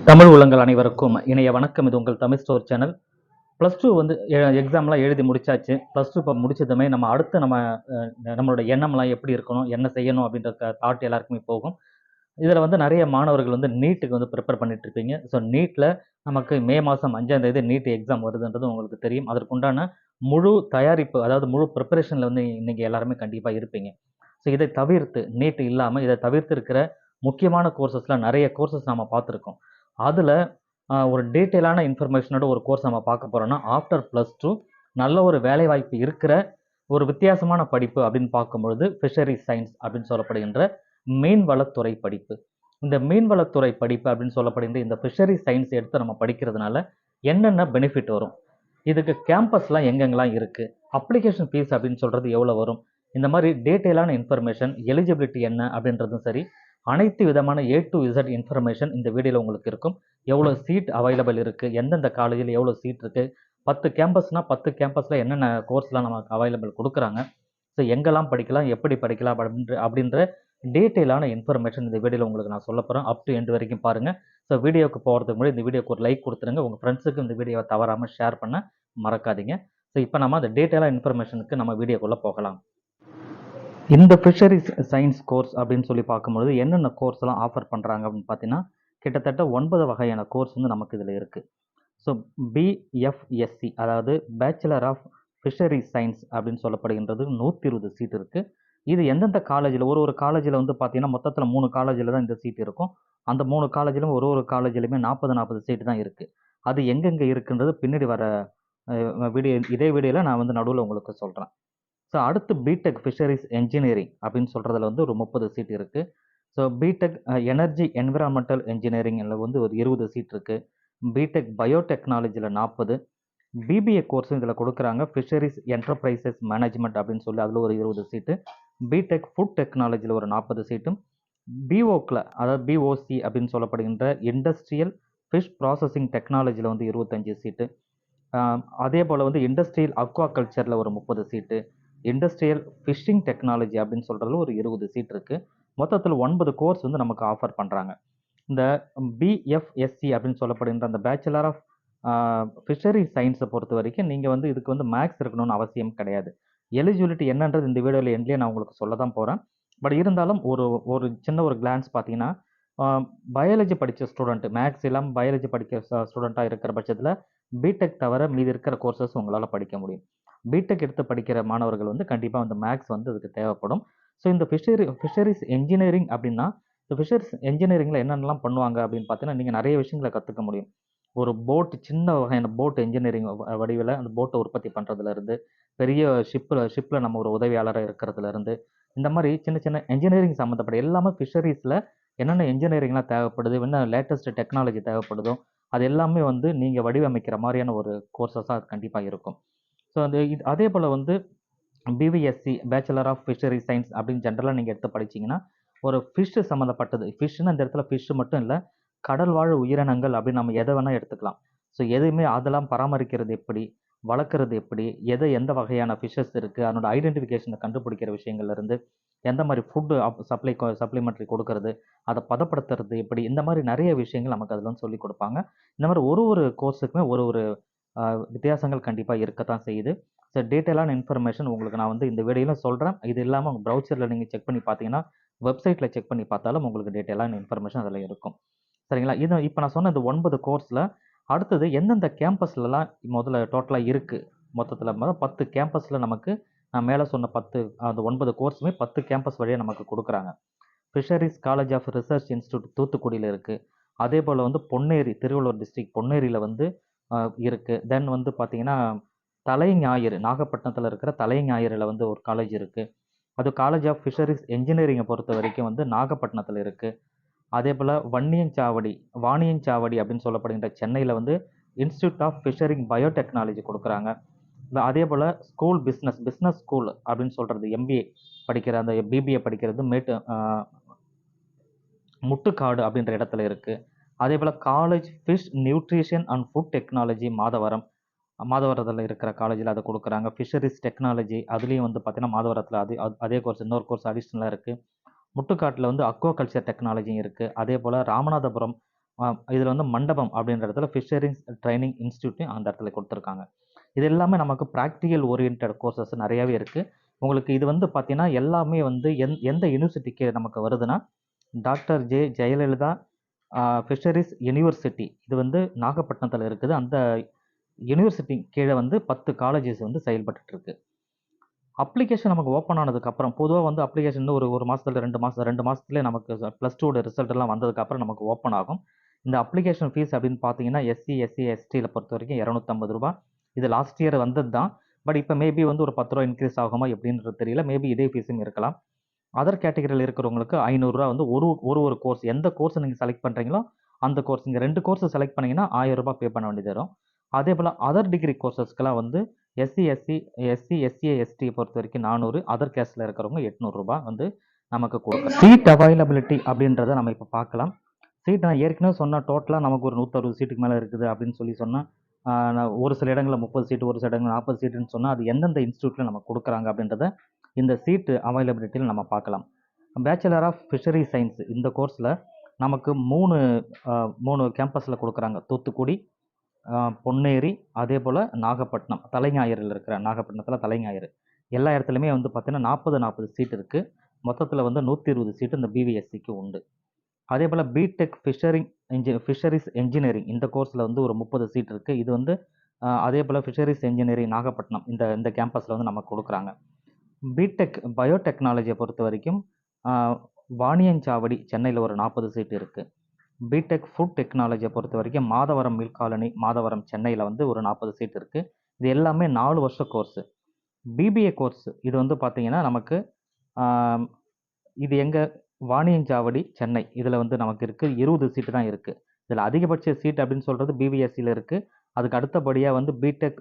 தமிழ் உள்ளங்கள் அனைவருக்கும் இணைய வணக்கம். இது உங்கள் தமிழ் ஸ்டோர் சேனல். +2 வந்து எக்ஸாம்லாம் எழுதி முடிச்சாச்சு. +2 இப்போ முடிச்சதுமே நம்ம அடுத்து நம்மளோட எண்ணம்லாம் எப்படி இருக்கணும், என்ன செய்யணும் அப்படின்ற தாட் எல்லாருக்குமே போகும். இதில் வந்து நிறைய மாணவர்கள் வந்து நீட்டுக்கு வந்து ப்ரிப்பேர் பண்ணிட்டு இருப்பீங்க. ஸோ நீட்டில் நமக்கு மே மாதம் 5ஆம் தேதி நீட் எக்ஸாம் வருதுன்றது உங்களுக்கு தெரியும். அதற்குண்டான முழு தயாரிப்பு, அதாவது முழு ப்ரிப்பரேஷனில் வந்து நீங்கள் எல்லாருமே கண்டிப்பாக இருப்பீங்க. ஸோ இதை தவிர்த்து, நீட் இல்லாமல் இதை தவிர்த்து இருக்கிற முக்கியமான கோர்சஸ்லாம் நிறைய கோர்சஸ் நம்ம பார்த்துருக்கோம். அதில் ஒரு டீட்டெயிலான இன்ஃபர்மேஷனோட ஒரு கோர்ஸ் நம்ம பார்க்க போகிறோம்னா, ஆஃப்டர் +2 நல்ல ஒரு வேலைவாய்ப்பு இருக்கிற ஒரு வித்தியாசமான படிப்பு அப்படின்னு பார்க்கும்பொழுது ஃபிஷரிஸ் சயின்ஸ் அப்படின்னு சொல்லப்படுகின்ற மீன்வளத்துறை படிப்பு. இந்த மீன்வளத்துறை படிப்பு அப்படின்னு சொல்லப்படுகின்ற இந்த ஃபிஷரிஸ் சயின்ஸ் எடுத்து நம்ம படிக்கிறதுனால என்னென்ன பெனிஃபிட் வரும், இதுக்கு கேம்பஸ்லாம் எங்கெங்கெல்லாம் இருக்குது, அப்ளிகேஷன் ஃபீஸ் அப்படின்னு சொல்கிறது எவ்வளோ வரும், இந்த மாதிரி டீட்டெயிலான இன்ஃபர்மேஷன், எலிஜிபிலிட்டி என்ன அப்படின்றதும் சரி, அனைத்து விதமான A to Z இன்ஃபர்மேஷன் இந்த வீடியோவில் உங்களுக்கு இருக்கும். எவ்வளோ சீட் அவைலபிள் இருக்குது, எந்தெந்த காலேஜில் எவ்வளோ சீட் இருக்குது, 10 கேம்பஸ்னால் 10 கேம்பஸில் என்னென்ன கோர்ஸ்லாம் நமக்கு அவைலபிள் கொடுக்குறாங்க, ஸோ எங்கெல்லாம் படிக்கலாம், எப்படி படிக்கலாம் அப்படின்ற டீட்டெயிலான இன்ஃபர்மேஷன் இந்த வீடியோவில் உங்களுக்கு நான் சொல்ல போகிறேன். அப் டு எண்ட் வரைக்கும் பாருங்கள். ஸோ வீடியோக்கு போகிறதுக்கு முன்னாடி இந்த வீடியோக்கு ஒரு லைக் கொடுத்துருங்க. உங்கள் ஃப்ரெண்ட்ஸுக்கு இந்த வீடியோவை தவறாமல் ஷேர் பண்ண மறக்காதீங்க. ஸோ இப்போ நம்ம அந்த டீட்டெயிலாக இன்ஃபர்மேஷனுக்கு நம்ம வீடியோக்குள்ளே போகலாம். இந்த ஃபிஷரிஸ் சயின்ஸ் கோர்ஸ் அப்படின்னு சொல்லி பார்க்கும்பொழுது என்னென்ன கோர்ஸ்லாம் ஆஃபர் பண்ணுறாங்க அப்படின்னு பார்த்தீங்கன்னா, கிட்டத்தட்ட 9 வகையான கோர்ஸ் வந்து நமக்கு இதில் இருக்குது. ஸோ BFSC, அதாவது பேச்சுலர் ஆஃப் ஃபிஷரிஸ் சயின்ஸ் அப்படின்னு சொல்லப்படுகின்றது 120 சீட் இருக்குது. இது எந்தெந்த காலேஜில், ஒரு காலேஜில் வந்து பார்த்தீங்கன்னா மொத்தத்தில் 3 காலேஜில் தான் இந்த சீட் இருக்கும். அந்த 3 காலேஜிலும் ஒரு காலேஜிலுமே 40 சீட்டு தான் இருக்குது. அது எங்கெங்கே இருக்குன்றது பின்னாடி வர இதே வீடியோவில் நான் வந்து நடுவில் உங்களுக்கு சொல்கிறேன். ஸோ அடுத்து பிடெக் ஃபிஷரிஸ் என்ஜினியரிங் அப்படின்னு சொல்கிறதுல வந்து ஒரு 30 சீட் இருக்குது. ஸோ பிடெக் எனர்ஜி என்விரான்மெண்டல் என்ஜினியரிங்கில் வந்து ஒரு 20 சீட் இருக்குது. பிடெக் பயோடெக்னாலஜியில் 40. பிபிஏ கோர்ஸும் இதில் கொடுக்குறாங்க. ஃபிஷரிஸ் என்டர்பிரைசஸ் மேனேஜ்மெண்ட் அப்படின்னு சொல்லி அதில் ஒரு 20 சீட்டு. பிடெக் ஃபுட் டெக்னாலஜியில் ஒரு 40 சீட்டும், பிஓக்கில், அதாவது பிஓசி அப்படின்னு சொல்லப்படுகின்ற இண்டஸ்ட்ரியல் ஃபிஷ் ப்ராசஸிங் டெக்னாலஜியில் வந்து 25 சீட்டு. அதே போல் வந்து இண்டஸ்ட்ரியல் அக்வா கல்ச்சரில் ஒரு 30 சீட்டு, இண்டஸ்ட்ரியல் ஃபிஷ்ஷிங் டெக்னாலஜி அப்படின்னு சொல்கிறதுல ஒரு 20 சீட் இருக்குது. மொத்தத்தில் 9 கோர்ஸ் வந்து நமக்கு ஆஃபர் பண்ணுறாங்க. இந்த BFSC அப்படின்னு சொல்லப்படுகின்ற அந்த பேச்சுலர் ஆஃப் ஃபிஷரி சயின்ஸை பொறுத்த வரைக்கும் நீங்கள் வந்து இதுக்கு வந்து மேக்ஸ் இருக்கணும்னு அவசியம் கிடையாது. எலிஜிபிலிட்டி என்னன்றது இந்த வீடியோவில் எண்ட்லேயே நான் உங்களுக்கு சொல்ல தான் போகிறேன். பட் இருந்தாலும் ஒரு சின்ன ஒரு கிளான்ஸ் பார்த்தீங்கன்னா, பயாலஜி படித்த ஸ்டூடெண்ட், மேக்ஸ் இல்லாமல் பயாலஜி படிக்கிற ஸ்டூடெண்ட்டாக இருக்கிற பட்சத்தில் பிடெக் தவிர மீதி இருக்கிற கோர்சஸ் உங்களால் படிக்க முடியும். பிடெக் எடுத்து படிக்கிற மாணவர்கள் வந்து கண்டிப்பாக அந்த மேக்ஸ் வந்து அதுக்கு தேவைப்படும். ஸோ இந்த ஃபிஷரிஸ் என்ஜினியரிங் அப்படின்னா, இந்த ஃபிஷரிஸ் என்ஜினியரிங்கில் என்னென்னலாம் பண்ணுவாங்க அப்படின்னு பார்த்தீங்கன்னா, நீங்கள் நிறைய விஷயங்களை கற்றுக்க முடியும். ஒரு சின்ன வகையான போட் என்ஜினியரிங் வடிவில் அந்த போட்டை உற்பத்தி பண்ணுறதுலேருந்து, பெரிய ஷிப்பில் நம்ம ஒரு உதவியாளராக இருக்கிறதுலேருந்து, இந்த மாதிரி சின்ன சின்ன என்ஜினியரிங் சம்மந்தப்பட்ட எல்லாமே ஃபிஷரிஸில் என்னென்ன என்ஜினியரிங்லாம் தேவைப்படுது, என்ன லேட்டஸ்ட் டெக்னாலஜி தேவைப்படுதோ அது எல்லாமே வந்து நீங்கள் வடிவமைக்கிற மாதிரியான ஒரு கோர்சஸாக அது கண்டிப்பாக இருக்கும். ஸோ அதே போல் வந்து BVSc bachelor of fishery science அப்படின்னு ஜென்ரலாக நீங்கள் எடுத்து படிச்சிங்கன்னா, ஒரு ஃபிஷ்ஷு சம்மந்தப்பட்டது, ஃபிஷ்ஷுன்னு அந்த இடத்துல ஃபிஷ்ஷு மட்டும் இல்லை, கடல் வாழ் உயிரினங்கள் அப்படின்னு நம்ம எதை வேணால் எடுத்துக்கலாம். ஸோ எதுவுமே அதெல்லாம் பராமரிக்கிறது எப்படி, வளர்க்குறது எப்படி, எந்த வகையான ஃபிஷ்ஷஸ் இருக்குது, அதனோட ஐடென்டிஃபிகேஷனை கண்டுபிடிக்கிற விஷயங்கள்லேருந்து, எந்த மாதிரி ஃபுட்டு சப்ளிமெண்ட்ரி கொடுக்கறது, அதை பதப்படுத்துறது எப்படி, இந்த மாதிரி நிறைய விஷயங்கள் நமக்கு அதில் வந்து சொல்லிக் கொடுப்பாங்க. இந்த மாதிரி ஒரு கோர்ஸுக்குமே ஒரு வித்தியாசங்கள் கண்டிப்பாக இருக்கத்தான் செய்யுது. ஸோ டீட்டெயிலான இன்ஃபர்மேஷன் உங்களுக்கு நான் வந்து இந்த வீடியோவில் சொல்கிறேன். இது இல்லாமல் உங்கள் ப்ரௌசரில் நீங்கள் செக் பண்ணி பார்த்தீங்கன்னா, வெப்சைட்டில் செக் பண்ணி பார்த்தாலும் உங்களுக்கு டீட்டெயிலான இன்ஃபர்மேஷன் அதில் இருக்கும். சரிங்களா? இப்போ நான் சொன்ன இந்த 9 கோர்ஸில் அடுத்தது எந்தெந்த கேம்பஸ்லலாம் முதல்ல டோட்டலாக இருக்குது, மொத்தத்தில் 10 கேம்பஸில் நமக்கு நான் மேலே சொன்ன அந்த 9 கோர்ஸுமே 10 கேம்பஸ் வழியாக நமக்கு கொடுக்குறாங்க. Fisheries college of research institute தூத்துக்குடியில் இருக்குது. அதே போல் வந்து பொன்னேரி, திருவள்ளூர் டிஸ்ட்ரிக்ட் பொன்னேரியில் வந்து இருக்குது. தென் வந்து பார்த்தீங்கன்னா, தலைஞாயிறு, நாகப்பட்டினத்தில் இருக்கிற தலைஞாயிறில் வந்து ஒரு காலேஜ் இருக்குது. அது காலேஜ் ஆஃப் ஃபிஷரிஸ் என்ஜினியரிங்கை பொறுத்த வரைக்கும் வந்து நாகப்பட்டினத்தில் இருக்குது. அதே போல் வாணியஞ்சாவடி அப்படின்னு சொல்லப்படுகின்ற சென்னையில் வந்து இன்ஸ்டியூட் ஆஃப் ஃபிஷரிங் பயோடெக்னாலஜி கொடுக்குறாங்க. அதே போல் பிஸ்னஸ் ஸ்கூல் அப்படின்னு சொல்கிறது எம்பிஏ படிக்கிற அந்த பிபிஏ படிக்கிறது முட்டுக்காடு அப்படின்ற இடத்துல இருக்குது. அதே போல் college fish nutrition and food technology மாதவரத்தில் இருக்கிற காலேஜில் அதை கொடுக்குறாங்க. ஃபிஷரிஸ் டெக்னாலஜி அதுலேயும் வந்து பார்த்தீங்கன்னா மாதவரத்தில் அதே கோர்ஸ், இன்னொரு கோர்ஸ் அடிஷ்னலாக இருக்குது. முட்டுக்காட்டில் வந்து அக்வா கல்ச்சர் டெக்னாலஜியும் இருக்குது. அதே போல் ராமநாதபுரம் இதில் வந்து மண்டபம் அப்படின்ற இடத்துல ஃபிஷரிஸ் ட்ரைனிங் இன்ஸ்டியூட்டையும் அந்த இடத்துல கொடுத்துருக்காங்க. இது எல்லாமே நமக்கு ப்ராக்டிக்கல் ஓரியன்ட் கோர்சஸ் நிறையாவே இருக்குது. உங்களுக்கு இது வந்து பார்த்தீங்கன்னா எல்லாமே வந்து எந்த யூனிவர்சிட்டிக்கு நமக்கு வருதுன்னா, டாக்டர் ஜெயலலிதா ஃபிஷரிஸ் யூனிவர்சிட்டி, இது வந்து நாகப்பட்டினத்தில் இருக்குது. அந்த யூனிவர்சிட்டி கீழே வந்து 10 காலேஜஸ் வந்து செயல்பட்டு இருக்கு. அப்ளிகேஷன் நமக்கு ஓப்பன் ஆனதுக்கப்புறம் பொதுவாக வந்து அப்ளிகேஷன் ஒரு மாதத்தில் 2 மாதத்துலேயே நமக்கு +2 ரிசல்ட் எல்லாம் வந்ததுக்கப்புறம் நமக்கு ஓப்பன் ஆகும். இந்த அப்ளிகேஷன் ஃபீஸ் அப்படின்னு பார்த்தீங்கன்னா எஸ்சி எஸ்டியில் பொறுத்த வரைக்கும் ரூ. 250. இது லாஸ்ட் இயர் வந்தது தான். பட் இப்போ மேபி வந்து ஒரு ரூ. 10 இன்க்ரீஸ் ஆகுமா எப்படின்றது தெரியல. மேபி இதே ஃபீஸும் இருக்கலாம். அதர் கேட்டகரியில் இருக்கிறவங்களுக்கு ரூ. 500 வந்து ஒரு கோர்ஸ், எந்த கோர்ஸ் நீங்கள் செலக்ட் பண்ணுறீங்களோ அந்த கோர்ஸ், நீங்கள் 2 கோர்ஸ் செலக்ட் பண்ணிங்கன்னா ரூ. 1000 பே பண்ண வேண்டியது வரும். அதே போல் அதர் டிகிரி கோர்சஸ்க்கெலாம் வந்து எஸ்சிஏ பொறுத்த வரைக்கும் 400, அதர் கேஸ்டில் இருக்கிறவங்க ரூ. 800 வந்து நமக்கு கொடுக்கும். சீட் அவைலபிலிட்டி அப்படின்றத நம்ம இப்போ பார்க்கலாம். சீட் நான் ஏற்கனவே சொன்னால் டோட்டலாக நமக்கு ஒரு 160 சீட்டுக்கு மேலே இருக்குது அப்படின்னு சொன்னால், ஒரு சில இடங்களில் 30 சீட்டு, ஒரு சில இடங்களில் 40 சீட்டுன்னு சொன்னால் அது எந்தெந்த இன்ஸ்டியூட்டில் நம்ம கொடுக்குறாங்க அப்படின்றத இந்த சீட்டு அவைலபிலிட்டியில் நம்ம பார்க்கலாம். பேச்சுலர் ஆஃப் ஃபிஷரி சயின்ஸ் இந்த கோர்ஸில் நமக்கு 3 கேம்பஸில் கொடுக்குறாங்க. தூத்துக்குடி, பொன்னேரி, அதே போல் நாகப்பட்டினம், தலைஞாயிறில் இருக்கிற நாகப்பட்டினத்தில் தலைஞாயிறு, எல்லா இடத்துலையுமே வந்து பார்த்தீங்கன்னா 40 சீட் இருக்குது. மொத்தத்தில் வந்து 120 சீட்டு இந்த பிவிஎஸ்சிக்கு உண்டு. அதே போல் பிடெக் ஃபிஷரிஸ் என்ஜினியரிங் இந்த கோர்ஸில் வந்து ஒரு 30 சீட் இருக்குது. இது வந்து அதே போல் ஃபிஷரிஸ் என்ஜினியரிங் நாகப்பட்டினம் இந்த கேம்பஸில் வந்து நமக்கு கொடுக்குறாங்க. பிடெக் பயோடெக்னாலஜியை பொறுத்த வரைக்கும் வாணியஞ்சாவடி சென்னையில் ஒரு 40 சீட் இருக்குது. பிடெக் ஃபுட் டெக்னாலஜியை பொறுத்த வரைக்கும் மாதவரம் மில் காலனி, மாதவரம் சென்னையில் வந்து ஒரு 40 சீட் இருக்குது. இது எல்லாமே 4 வருஷ கோர்ஸு. பிபிஏ கோர்ஸ் இது வந்து பார்த்தீங்கன்னா நமக்கு இது எங்கே, வாணியஞ்சாவடி சென்னை, இதில் வந்து நமக்கு இருக்குது 20 சீட்டு தான் இருக்குது. இதில் அதிகபட்ச சீட் அப்படின்னு சொல்கிறது பிவிஎஸ்சியில் இருக்குது. அதுக்கு அடுத்தபடியாக வந்து பிடெக்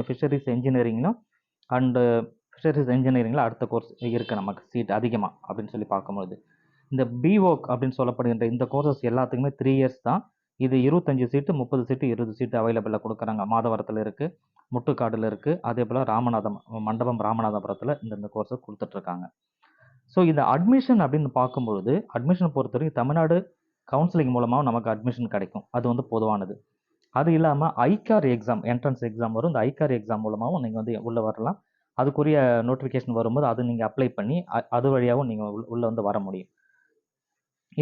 ஃபிஷரிஸ் என்ஜினியரிங்லும் அண்டு ஃபிஷரிஸ் என்ஜினியரிங்கில் அடுத்த கோர்ஸ் இருக்குது நமக்கு சீட் அதிகமாக அப்படின்னு சொல்லி பார்க்கும்போது. இந்த பிஓக் அப்படின்னு சொல்லப்படுகின்ற இந்த கோர்சஸ் எல்லாத்துக்குமே 3 இயர்ஸ் தான். இது 25 சீட்டு, 30 சீட்டு, 20 சீட்டு அவைலபிளாக கொடுக்குறாங்க. மாதவரத்தில் இருக்குது, முட்டுக்காடில் இருக்குது, அதே போல் மண்டபம் ராமநாதபுரத்தில் இந்த கோர்ஸை கொடுத்துட்ருக்காங்க. ஸோ இந்த அட்மிஷன் அப்படின்னு பார்க்கும்பொழுது, அட்மிஷனை பொறுத்த வரைக்கும் தமிழ்நாடு கவுன்சிலிங் மூலமாக நமக்கு அட்மிஷன் கிடைக்கும். அது வந்து பொதுவானது. அது இல்லாமல் ஐகார் எக்ஸாம், என்ட்ரன்ஸ் எக்ஸாம் வரும். இந்த ஐகார் எக்ஸாம் மூலமாகவும் நீங்கள் வந்து உள்ளே வரலாம். அதுக்குரிய நோட்டிஃபிகேஷன் வரும்போது அது நீங்கள் அப்ளை பண்ணி அது வழியாகவும் நீங்கள் உள்ளே வந்து வர முடியும்.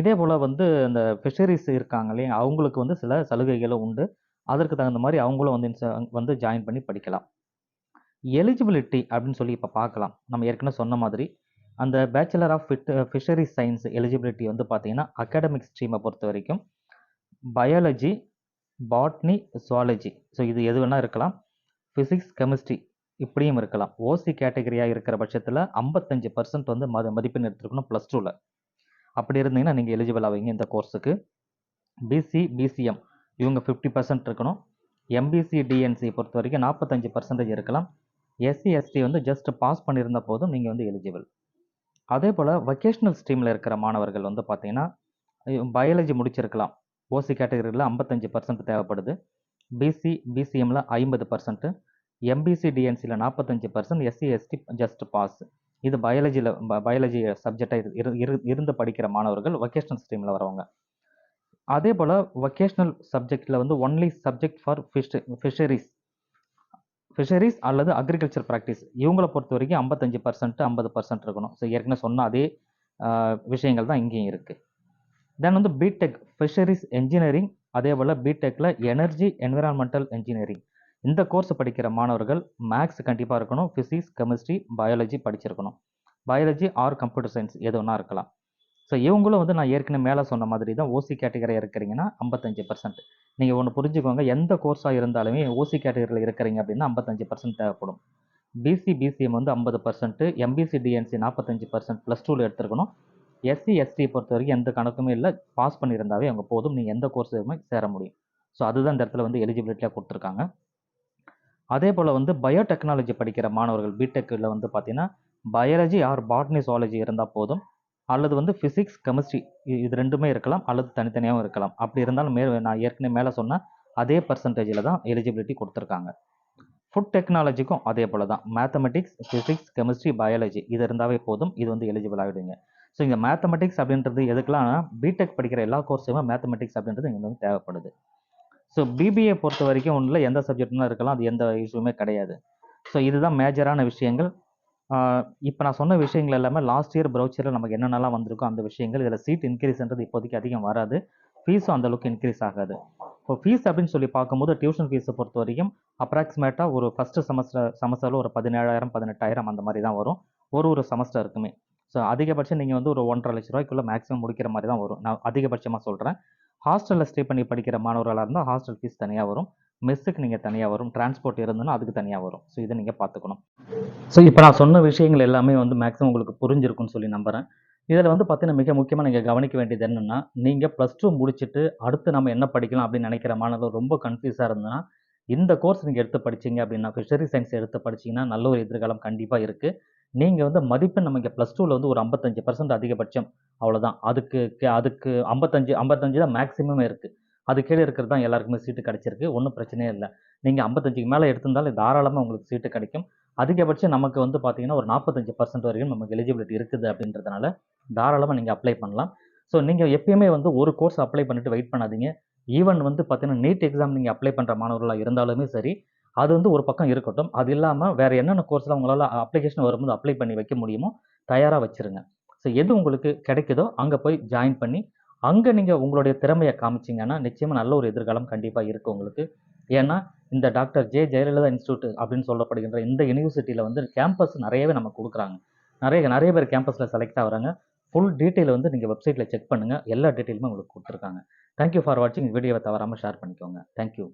இதே போல் வந்து இந்த ஃபிஷரிஸ் இருக்காங்க இல்லையா, அவங்களுக்கு வந்து சில சலுகைகளும் உண்டு. அதற்கு தகுந்த மாதிரி அவங்களும் வந்து ஜாயின் பண்ணி படிக்கலாம். எலிஜிபிலிட்டி அப்படின்னு சொல்லி இப்போ பார்க்கலாம். நம்ம ஏற்கனவே சொன்ன மாதிரி அந்த bachelor of fisheries science eligibility வந்து பார்த்தீங்கன்னா அகாடமிக் ஸ்ட்ரீமை பொறுத்த வரைக்கும் பயாலஜி, பாட்னி, ஜுவாலஜி, ஸோ இது எது வேணால் இருக்கலாம். ஃபிசிக்ஸ், கெமிஸ்ட்ரி இப்படியும் இருக்கலாம். ஓசி கேட்டகரியாக இருக்கிற பட்சத்தில் 55% வந்து மதிப்பெண் எடுத்துருக்கணும் +2ல். அப்படி இருந்தீங்கன்னா நீங்கள் எலிஜிபிள் ஆவீங்க இந்த கோர்ஸுக்கு. பிசி, பிசிஎம் இவங்க 50% இருக்கணும். எம்பிசி, டிஎன்சி பொறுத்த வரைக்கும் 45% இருக்கலாம். எஸ்சி, எஸ்டி வந்து ஜஸ்ட் பாஸ் பண்ணியிருந்த போதும் நீங்கள் வந்து எலிஜிபிள். அதே போல் வொகேஷ்னல் ஸ்ட்ரீமில் இருக்கிற மாணவர்கள் வந்து பார்த்தீங்கன்னா பயாலஜி முடிச்சிருக்கலாம். ஓசி கேட்டகரியில் 55% தேவைப்படுது. பிசி, பிசிஎம்மில் 50%, எம்பிசி, டிஎன்சியில் 45%, எஸ்சி, எஸ்டி ஜஸ்ட் பாஸ். இது பயாலஜி சப்ஜெக்டாக இருந்து படிக்கிற மாணவர்கள் வொகேஷ்னல் ஸ்ட்ரீமில் வரவங்க. அதே போல் வொகேஷ்னல் சப்ஜெக்டில் வந்து ஒன்லி சப்ஜெக்ட் ஃபார் ஃபிஷரிஸ் அல்லது அக்ரிகல்ச்சர் ப்ராக்டிஸ் இவங்களை பொறுத்த வரைக்கும் 55%, 50% இருக்கணும். ஸோ ஏற்கனவே சொன்ன அதே விஷயங்கள் தான் இங்கேயும் இருக்குது. தென் வந்து பிடெக் ஃபிஷரிஸ் என்ஜினியரிங், அதே போல் பிடெக்கில் எனர்ஜி என்விரான்மெண்டல் இன்ஜினியரிங் இந்த கோர்ஸ் படிக்கிற மாணவர்கள் மேக்ஸ் கண்டிப்பாக இருக்கணும். ஃபிசிக்ஸ், கெமிஸ்ட்ரி, பயாலஜி படிச்சிருக்கணும். பயாலஜி ஆர் கம்ப்யூட்டர் சயின்ஸ் எது ஒன்றா இருக்கலாம். ஸோ இவங்களும் வந்து நான் ஏற்கனவே மேலே சொன்ன மாதிரி தான் ஓசி கேட்டகரியாக இருக்கிறீங்கன்னா 55%. நீங்கள் ஒன்று புரிஞ்சுக்கோங்க, எந்த கோர்ஸாக இருந்தாலுமே ஓசி கேட்டகரியில் இருக்கிறீங்க அப்படின்னா 55% தேவைப்படும். பிசி, பிசிஎம் வந்து 50%, எம்பிசி, டிஎன்சி 45% +2ல் எடுத்துருக்கணும். எஸ்சி, எஸ்டி பொறுத்த வரைக்கும் எந்த கணக்குமே இல்லை, பாஸ் பண்ணியிருந்தாவே அவங்க போதும், நீங்கள் எந்த கோர்ஸுமே சேர முடியும். ஸோ அதுதான் இந்த இடத்துல வந்து எலிஜிபிலிட்டியாக கொடுத்துருக்காங்க. அதே போல் வந்து பயோடெக்னாலஜி படிக்கிற மாணவர்கள் பிடெக்கில் வந்து பார்த்தீங்கன்னா பயாலஜி ஆர் பாட்னி, ஜுவாலஜி இருந்தால் போதும். அல்லது வந்து ஃபிசிக்ஸ், கெமிஸ்ட்ரி இது ரெண்டுமே இருக்கலாம், அல்லது தனித்தனியாகவும் இருக்கலாம். அப்படி இருந்தாலும் நான் ஏற்கனவே மேலே சொன்ன அதே பர்சன்டேஜில் தான் எலிஜிபிலிட்டி கொடுத்துருக்காங்க. ஃபுட் டெக்னாலஜிக்கும் அதே போல் தான் மேத்தமெட்டிக்ஸ், ஃபிசிக்ஸ், கெமிஸ்ட்ரி, பயாலஜி இது இருந்தாவே போதும், இது வந்து எலிஜிபிள் ஆகிடுங்க. ஸோ இங்கே மேத்தமெட்டிக்ஸ் அப்படின்றது எதுக்குலாம் பிடெக் படிக்கிற எல்லா கோர்ஸுமே மேத்தமெட்டிக்ஸ் அப்படின்றது இங்கே வந்து தேவைப்படுது. ஸோ பிபிஏ பொறுத்த வரைக்கும் ஒன்றில் எந்த சப்ஜெக்ட்லாம் இருக்கலாம், அது எந்த இஷ்யூமே கிடையாது. ஸோ இதுதான் மேஜரான விஷயங்கள். இப்போ நான் சொன்ன விஷயங்கள் எல்லாமே லாஸ்ட் இயர் ப்ரௌச்சரில் நமக்கு என்னென்னலாம் வந்திருக்கோ அந்த விஷயங்கள். இதில் சீட் இன்க்ரீஸ்ன்றது இப்போதைக்கு அதிகம் வராது, ஃபீஸும் அந்தளவுக்கு இன்க்ரீஸ் ஆகாது. இப்போ ஃபீஸ் அப்படின்னு சொல்லி பார்க்கும்போது டியூஷன் ஃபீஸை பொறுத்த வரைக்கும் அப்ராக்சிமேட்டாக ஒரு ஃபஸ்ட்டு செமஸ்டரில் ஒரு 17,000 18,000 அந்த மாதிரி தான் வரும் ஒரு செமஸ்டருக்குமே. ஸோ அதிகபட்சம் நீங்கள் வந்து ஒரு 1,50,000 லட்ச ரூபாய்க்குள்ளே மேக்ஸிமம் முடிக்கிற மாதிரி தான் வரும். நான் அதிகபட்சமாக சொல்கிறேன். ஹாஸ்டலில் ஸ்டே பண்ணி படிக்கிற மாணவர்களாக இருந்தால் ஹாஸ்டல் ஃபீஸ் தனியாக வரும், மெஸ்ஸுக்கு நீங்கள் தனியாக வரும், டிரான்ஸ்போர்ட் இருந்ததுன்னா அதுக்கு தனியாக வரும். ஸோ இதை நீங்கள் பார்த்துக்கணும். ஸோ இப்போ நான் சொன்ன விஷயங்கள் எல்லாமே வந்து மேக்ஸிமம் உங்களுக்கு புரிஞ்சிருக்குன்னு சொல்லி நம்புகிறேன். இதில் வந்து பார்த்தீங்கன்னா மிக முக்கியமாக நீங்கள் கவனிக்க வேண்டியது என்னென்னா, நீங்கள் +2 முடிச்சுட்டு அடுத்து நம்ம என்ன படிக்கலாம் அப்படின்னு நினைக்கிற மாணவர்கள் ரொம்ப கன்ஃபியூஸாக இருந்ததுன்னா, இந்த கோர்ஸ் நீங்கள் எடுத்து படிச்சீங்க அப்படின்னா, ஃபிஷரி சயின்ஸ் எடுத்து படிச்சீங்கன்னா நல்ல ஒரு எதிர்காலம் கண்டிப்பாக இருக்குது. நீங்கள் வந்து மதிப்பெண் நம்ம இங்கே +2ல வந்து ஒரு 55% அதிகபட்சம், அவ்வளோதான். அதுக்கு 55 தான் மேக்ஸிமமே இருக்குது. அது கீழே இருக்கிறது தான் எல்லாருக்குமே சீட்டு கிடைச்சிருக்கு, ஒன்றும் பிரச்சனையே இல்லை. நீங்கள் 55க்கு மேலே எடுத்திருந்தாலும் தாராளமாக உங்களுக்கு சீட்டு கிடைக்கும். அதிகபட்சம் நமக்கு வந்து பார்த்தீங்கன்னா ஒரு 45% வரைக்கும் நமக்கு எலிஜிபிலிட்டி இருக்குது அப்படின்றதுனால தாராளமாக நீங்கள் அப்ளை பண்ணலாம். ஸோ நீங்கள் எப்பயுமே வந்து ஒரு கோர்ஸ் அப்ளை பண்ணிட்டு வெயிட் பண்ணாதீங்க. ஈவன் வந்து பார்த்தீங்கன்னா நீட் எக்ஸாம் நீங்கள் அப்ளை பண்ணுற மாணவர்களாக இருந்தாலுமே சரி, அது வந்து ஒரு பக்கம் இருக்கட்டும். அது இல்லாமல் வேறு என்னென்ன கோர்ஸ்லாம் உங்களால் அப்ளிகேஷன் வரும்போது அப்ளை பண்ணி வைக்க முடியுமோ தயாராக வச்சுருங்க. ஸோ எது உங்களுக்கு கிடைக்குதோ அங்கே போய் ஜாயின் பண்ணி அங்கே நீங்கள் உங்களுடைய திறமையை காமிச்சிங்கன்னா நிச்சயமாக நல்ல ஒரு எதிர்காலம் கண்டிப்பாக இருக்குது உங்களுக்கு. ஏன்னா இந்த டாக்டர் ஜெயலலிதா இன்ஸ்டியூட் அப்படின்னு சொல்லப்படுகின்ற இந்த யூனிவர்சிட்டியில் வந்து கேம்பஸ் நிறையவே நமக்கு கொடுக்குறாங்க. நிறைய பேர் கேம்பஸில் செலக்ட் ஆகுறாங்க. ஃபுல் டீட்டெயில் வந்து நீங்கள் வெப்சைட்டில் செக் பண்ணுங்கள், எல்லா டீட்டெயிலுமே உங்களுக்கு கொடுத்துருக்காங்க. தேங்க்யூ ஃபார் வாட்சிங். வீடியோவை தவறாமல் ஷேர் பண்ணிக்கோங்க. தேங்க்யூ.